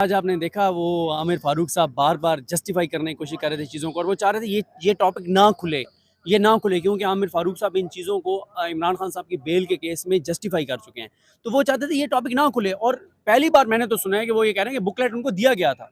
आज आपने देखा वो आमिर फारूक साहब बार बार जस्टिफाई करने की कोशिश कर रहे थे चीज़ों को और वो चाह रहे थे ये टॉपिक ना खुले क्योंकि आमिर फारूक साहब इन चीज़ों को इमरान खान साहब की बेल के केस में जस्टिफाई कर चुके हैं। तो वो चाहते थे ये टॉपिक ना खुले और पहली बार मैंने तो सुना है कि वो ये कह रहे हैं कि बुकलेट उनको दिया गया था।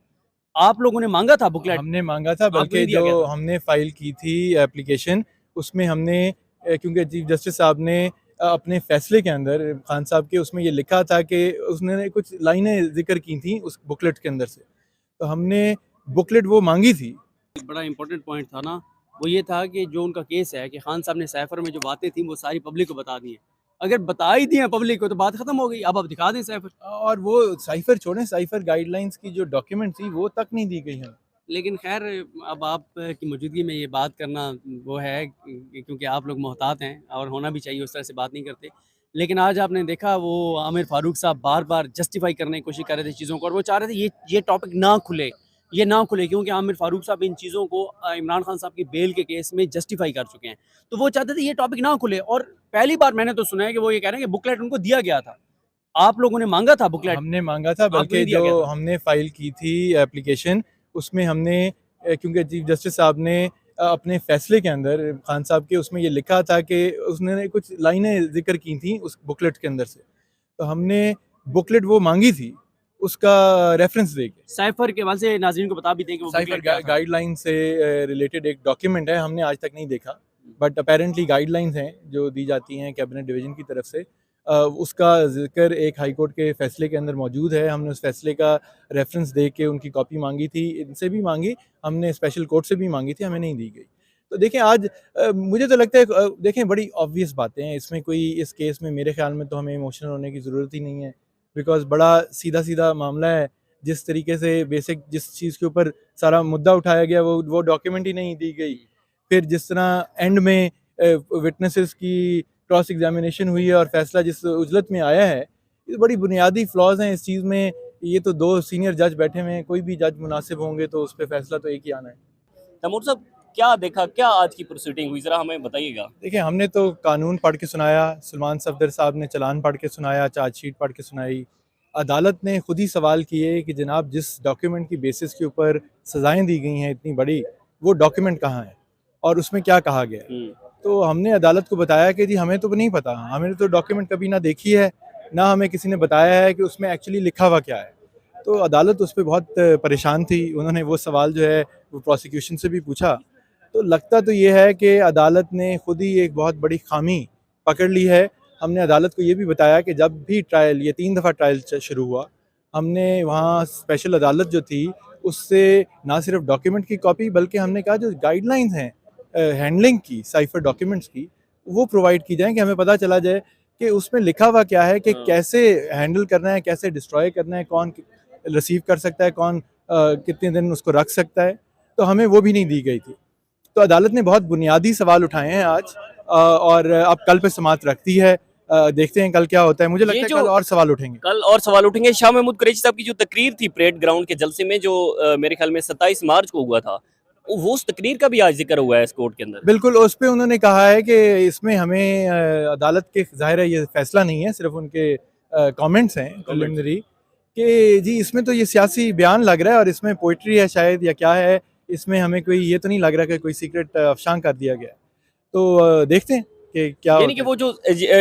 आप लोगों ने मांगा था बुकलेट? हमने मांगा था, आपको बल्कि नहीं दिया जो गया था? हमने फाइल की थी एप्लीकेशन, उसमें हमने क्योंकि चीफ जस्टिस साहब ने अपने फैसले के अंदर खान साहब के उसमें ये लिखा था कि उसने कुछ लाइनें जिक्र की थी उस बुकलेट के अंदर से, तो हमने बुकलेट वो मांगी थी। एक बड़ा इंपॉर्टेंट पॉइंट था ना, वो ये था कि जो उनका केस है कि खान साहब ने साइफर में जो बातें थी वो सारी पब्लिक को बता दी हैं। अगर बता ही दी हैं पब्लिक को तो बात खत्म हो गई। अब आप दिखा दें साइफर। और वो साइफर छोड़ें, साइफर गाइडलाइंस की जो डॉक्यूमेंट थी वो तक नहीं दी गई हमें। लेकिन खैर अब आप की मौजूदगी में ये बात करना वो है क्योंकि आप लोग मोहतात हैं और होना भी चाहिए, उस तरह से बात नहीं करते। लेकिन आज आपने देखा वो आमिर फारूक साहब बार बार जस्टिफाई करने की कोशिश कर रहे थे चीज़ों को और वो चाह रहे थे ये ना खुले क्योंकि आमिर फारूक साहब इन चीज़ों को इमरान खान साहब की बेल के केस में जस्टिफाई कर चुके हैं। तो वो चाहते थे ये टॉपिक ना खुले और पहली बार मैंने तो सुना है कि वो ये कह रहे हैं कि बुकलेट उनको दिया गया था। आप लोगों ने मांगा था बुकलेट? हमने मांगा था, आपको बल्कि नहीं दिया जो गया था? हमने फाइल की थी एप्लीकेशन, उसमें हमने क्योंकि चीफ जस्टिस साहब ने अपने फैसले के अंदर खान साहब के उसमें ये लिखा था कि उसने कुछ लाइनें जिक्र की थी उस बुकलेट के अंदर से, तो हमने बुकलेट वो मांगी थी उसका रेफरेंस दे के। साइफर के हवाले से नाज़रीन को बता भी दें कि वो साइफर बुकलेट क्या था। गाइडलाइन से रिलेटेड एक डॉक्यूमेंट है, हमने आज तक नहीं देखा, बट अपेरेंटली गाइडलाइंस हैं जो दी जाती हैं कैबिनेट डिवीजन की तरफ से। उसका जिक्र एक हाई कोर्ट के फैसले के अंदर मौजूद है। हमने उस फैसले का रेफरेंस दे के उनकी कॉपी मांगी थी, इनसे भी मांगी, हमने स्पेशल कोर्ट से भी मांगी थी, हमें नहीं दी गई। तो देखें आज मुझे तो लगता है देखें बड़ी ऑब्वियस बातें हैं इसमें, कोई इस केस में मेरे ख्याल में तो हमें इमोशनल होने की ज़रूरत ही नहीं है, बिकॉज बड़ा सीधा सीधा मामला है। जिस तरीके से बेसिक जिस चीज़ के ऊपर सारा मुद्दा उठाया गया वो डॉक्यूमेंट ही नहीं दी गई। फिर जिस तरह एंड में विटनेसेस की क्रॉस एग्जामिनेशन हुई है और फैसला जिस उजलत में आया है, ये बड़ी बुनियादी फ्लॉज हैं इस चीज़ में। ये तो दो सीनियर जज बैठे हुए हैं, कोई भी जज मुनासिब होंगे तो उस पर फैसला तो एक ही आना है। तैमूर साहब, क्या देखा, क्या आज की प्रोसीडिंग हुई, जरा हमें बताइएगा। देखिए, हमने तो कानून पढ़ के सुनाया, सलमान सफदर साहब ने चलान पढ़ के सुनाया, चार्जशीट पढ़ के सुनाई। अदालत ने खुद ही सवाल किए कि जनाब जिस डॉक्यूमेंट की बेसिस के ऊपर सज़ाएं दी गई हैं इतनी बड़ी, वो डॉक्यूमेंट कहाँ है और उसमें क्या कहा गया है। तो हमने अदालत को बताया कि जी हमें तो नहीं पता, हमने तो डॉक्यूमेंट कभी ना देखी है, ना हमें किसी ने बताया है कि उसमें एक्चुअली लिखा हुआ क्या है। तो अदालत उस पर बहुत परेशान थी, उन्होंने वो सवाल जो है वो प्रोसिक्यूशन से भी पूछा। तो लगता तो ये है कि अदालत ने खुद ही एक बहुत बड़ी खामी पकड़ ली है। हमने अदालत को ये भी बताया कि जब भी ट्रायल, ये 3 दफ़ा ट्रायल शुरू हुआ, हमने वहाँ स्पेशल अदालत जो थी उससे ना सिर्फ डॉक्यूमेंट की कॉपी, बल्कि हमने कहा जो गाइडलाइंस हैं हैंडलिंग की साइफर डॉक्यूमेंट्स की, वो प्रोवाइड की जाएँ कि हमें पता चला जाए कि उसमें लिखा हुआ क्या है, कि कैसे हैंडल करना है, कैसे डिस्ट्रॉय करना है, कौन रिसीव कर सकता है, कौन कितने दिन उसको रख सकता है। तो हमें वो भी नहीं दी गई थी। तो अदालत ने बहुत बुनियादी सवाल उठाए हैं आज, और अब कल पे समाअत रखती है। देखते हैं कल क्या होता है। मुझे लगता है कल और सवाल उठेंगे। कल और सवाल उठेंगे। शाह महमूद कुरैशी साहब की जो तकरीर थी परेड ग्राउंड के जलसे में, जो मेरे ख्याल में 27 मार्च को हुआ था, वो उस तकरीर का भी आज जिक्र हुआ है इस कोर्ट के अंदर। बिल्कुल, उस पे उन्होंने कहा है कि इसमें हमें अदालत के, ज़ाहिर है ये फैसला नहीं है, सिर्फ उनके कमेंट्स हैं प्रिलिमिनरी, कि जी इसमें तो ये सियासी बयान लग रहा है और इसमें पोइट्री है शायद या क्या है, इसमें हमें कोई ये तो नहीं लग रहा कि कोई सीक्रेट अफशां कर दिया गया है। तो देखते हैं कि क्या यानी कि वो जो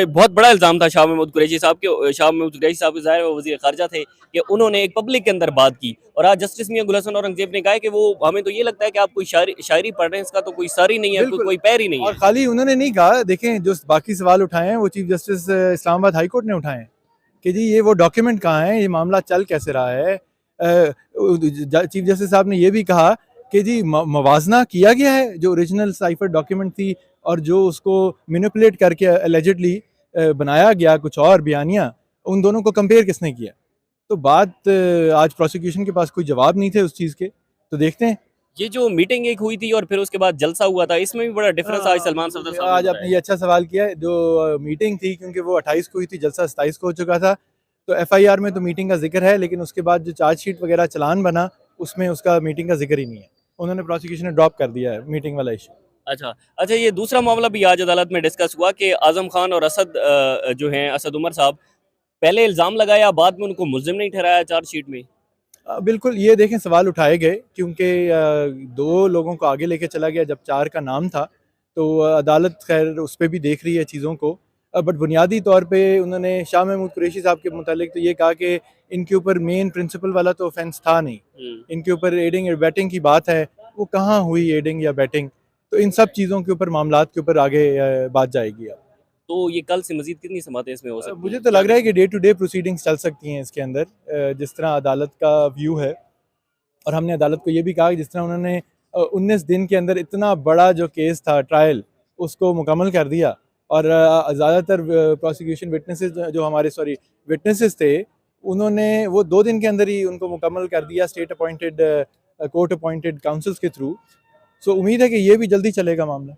बहुत बड़ा इल्जाम था शाह महमूद कुरैशी साहब के, शाह महमूद कुरैशी साहब के ज़ाहिर वज़ीर ख़ारिजा थे कि उन्होंने एक पब्लिक के अंदर बात की और आज जस्टिस मियां गुल हसन औरंगज़ेब ने कहा है कि वो हमें तो ये लगता है कि आप कोई शायरी पढ़ रहे हैं, इसका तो कोई सर ही नहीं है, कोई पैर ही नहीं और है। खाली उन्होंने नहीं कहा, देखें जो बाकी सवाल उठाए हैं वो chief justice Islamabad high court ने उठाए हैं कि जी ये वो डॉक्यूमेंट कहाँ है, ये मामला चल कैसे रहा है। चीफ जस्टिस साहब ने ये भी कहा कि जी मवाजना किया गया है, जो ओरिजिनल साइफर डॉक्यूमेंट थी और जो उसको मैनिपुलेट करके एलिजिडली बनाया गया कुछ और बयानियाँ, उन दोनों को कंपेयर किसने किया। तो बात आज प्रोसिक्यूशन के पास कोई जवाब नहीं थे उस चीज़ के, तो देखते हैं। ये जो मीटिंग एक हुई थी और फिर उसके बाद जलसा हुआ था, इसमें भी बड़ा डिफरेंस आज सलमान सफदर साहब ने आज आपने ये अच्छा सवाल किया है। जो मीटिंग थी, क्योंकि वो 28 को हुई थी, जलसा 27 को हो चुका था, तो एफआईआर में तो मीटिंग का जिक्र है, लेकिन उसके बाद जो चार्जशीट वगैरह चलान बना उसमें उसका मीटिंग का जिक्र ही नहीं है। उन्होंने प्रोसिक्यूशन ने ड्रॉप कर दिया है मीटिंग वाला इशू। अच्छा अच्छा, ये दूसरा मामला भी आज अदालत में डिस्कस हुआ कि आजम खान और असद जो हैं, असद उमर साहब, पहले इल्ज़ाम लगाया, बाद में उनको मुल्ज़िम नहीं ठहराया चार्जशीट में। बिल्कुल, ये देखें सवाल उठाए गए क्योंकि 2 लोगों को आगे लेके चला गया जब 4 का नाम था, तो अदालत ख़ैर उस पे भी देख रही है चीज़ों को। बट बुनियादी तौर पे उन्होंने शाह महमूद कुरैशी साहब के मुतालिक तो ये कहा कि इनके ऊपर मेन प्रिंसिपल वाला तो ऑफेंस था नहीं। इनके ऊपर एडिंग और बेटिंग की बात है, वो कहाँ हुई एडिंग या बेटिंग? तो इन सब चीज़ों के ऊपर मामलात के ऊपर आगे बात जाएगी अब। तो ये कल से मज़ीद कितनी समातें इसमें हो सकती मुझे हैं? तो क्या लग रहा है देखें? कि डे टू डे प्रोसीडिंग्स चल सकती हैं इसके अंदर, जिस तरह अदालत का व्यू है। और हमने अदालत को ये भी कहा कि जिस तरह उन्होंने 19 दिन के अंदर इतना बड़ा जो केस था ट्रायल, उसको मुकम्मल कर दिया और ज़्यादातर प्रोसिक्यूशन विटनेसेस जो हमारे विटनेसेस थे, उन्होंने वो 2 दिन के अंदर ही उनको मुकम्मल कर दिया state appointed court appointed councils के थ्रू। सो उम्मीद है कि ये भी जल्दी चलेगा मामला।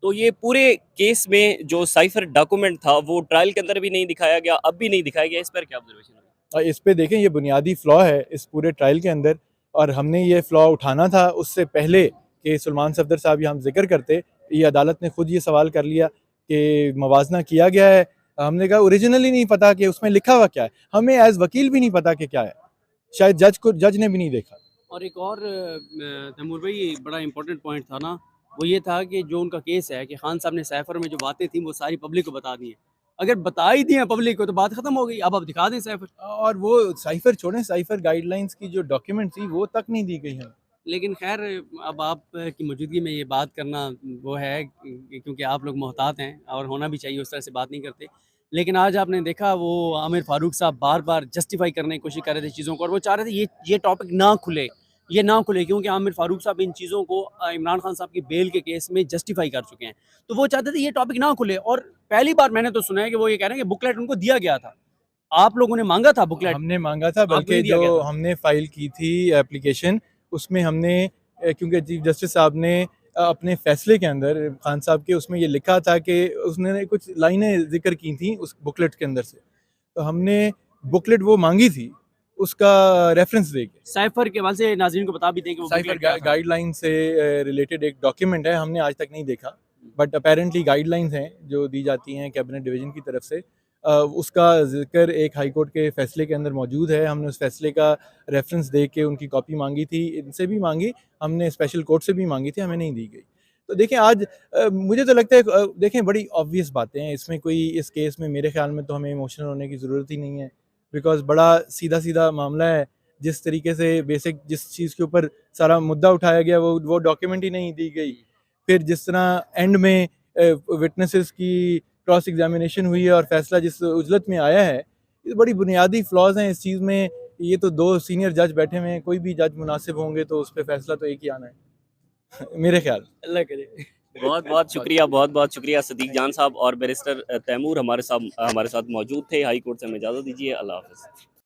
तो ये पूरे केस में जो साइफर डॉक्यूमेंट था वो ट्रायल के अंदर भी नहीं दिखाया गया, अब भी नहीं दिखाया गया, इस पर क्या ऑब्जर्वेशन है? और इस पे देखें ये बुनियादी फ़्लॉ है इस पूरे ट्रायल के अंदर, और हमने ये फ़्लॉ उठाना था उससे पहले कि सलमान सफदर साहब यहाँ जिक्र करते। ये अदालत ने खुद ये सवाल कर लिया कि मवाजना किया गया है। हमने कहा ओरिजिनली नहीं पता कि उसमें लिखा हुआ क्या है, हमें एज वकील भी नहीं पता कि क्या है, शायद जज ने भी नहीं देखा। और एक और तैमूर भाई बड़ा इंपॉर्टेंट पॉइंट था ना, वो ये था कि जो उनका केस है कि खान साहब ने साइफर में जो बातें थी वो सारी पब्लिक को बता दी हैं। अगर बता ही दी हैं पब्लिक को तो बात खत्म हो गई, अब दिखा दें साइफर। और वो साइफर छोड़ें, साइफर गाइडलाइंस की जो डॉक्यूमेंट थी वो तक नहीं दी गई हमें। लेकिन खैर अब आप की मौजूदगी में ये बात करना वो है क्योंकि आप लोग मोहतात हैं और होना भी चाहिए, उस तरह से बात नहीं करते। लेकिन आज आपने देखा वो आमिर फारूक साहब बार बार जस्टिफाई करने की कोशिश कर रहे थे चीज़ों को, और वो चाह रहे थे ये टॉपिक ना खुले, ये ना खुले, क्योंकि आमिर फारूक साहब इन चीज़ों को इमरान खान साहब की बेल के केस में जस्टिफाई कर चुके हैं। तो वो चाहते थे ये टॉपिक ना खुले, और पहली बार मैंने तो सुना है कि वो ये कह रहे हैं कि बुकलेट उनको दिया गया था। आप लोगों ने मांगा था बुकलेट? हमने मांगा था, आपको बल्कि नहीं दिया गया जो था? हमने फाइल की थी एप्लीकेशन, उसमें हमने क्योंकि चीफ जस्टिस साहब ने अपने फैसले के अंदर खान साहब के उसमें ये लिखा था कि उसने कुछ लाइनें जिक्र की थी उस बुकलेट के अंदर से, तो हमने बुकलेट वो मांगी थी उसका रेफरेंस देके। साइफर के हवाले से नाज़रीन को बता भी दें कि वो साइफर बुकलेट क्या था। गाइडलाइन से रिलेटेड एक डॉक्यूमेंट है, हमने आज तक नहीं देखा, बट अपेरेंटली गाइडलाइंस हैं जो दी जाती हैं कैबिनेट डिवीजन की तरफ से। उसका जिक्र एक हाई कोर्ट के फैसले के अंदर मौजूद है। हमने उस फैसले का रेफरेंस दे के उनकी कॉपी मांगी थी, इनसे भी मांगी, हमने स्पेशल कोर्ट से भी मांगी थी, हमें नहीं दी गई। तो देखें आज मुझे तो लगता है देखें बड़ी ऑब्वियस बातें हैं इसमें, कोई इस केस में मेरे ख्याल में तो हमें इमोशनल होने की ज़रूरत ही नहीं है, बिकॉज बड़ा सीधा सीधा मामला है। जिस तरीके से बेसिक जिस चीज़ के ऊपर सारा मुद्दा उठाया गया वो डॉक्यूमेंट ही नहीं दी गई। फिर जिस तरह एंड में विटनेसेस की क्रॉस एग्जामिनेशन हुई है और फैसला जिस उजलत में आया है, ये बड़ी बुनियादी फ्लॉज हैं इस चीज़ में। ये तो 2 सीनियर जज बैठे हुए हैं, कोई भी जज मुनासिब होंगे तो उस पर फैसला तो एक ही आना है मेरे ख्याल। अल्लाह करे। बहुत बहुत शुक्रिया सदीक जान साहब और बैरिस्टर तैमूर हमारे साथ मौजूद थे। हाई कोर्ट से हमें इजाज़त दीजिए। अल्लाह हाफ़िज़।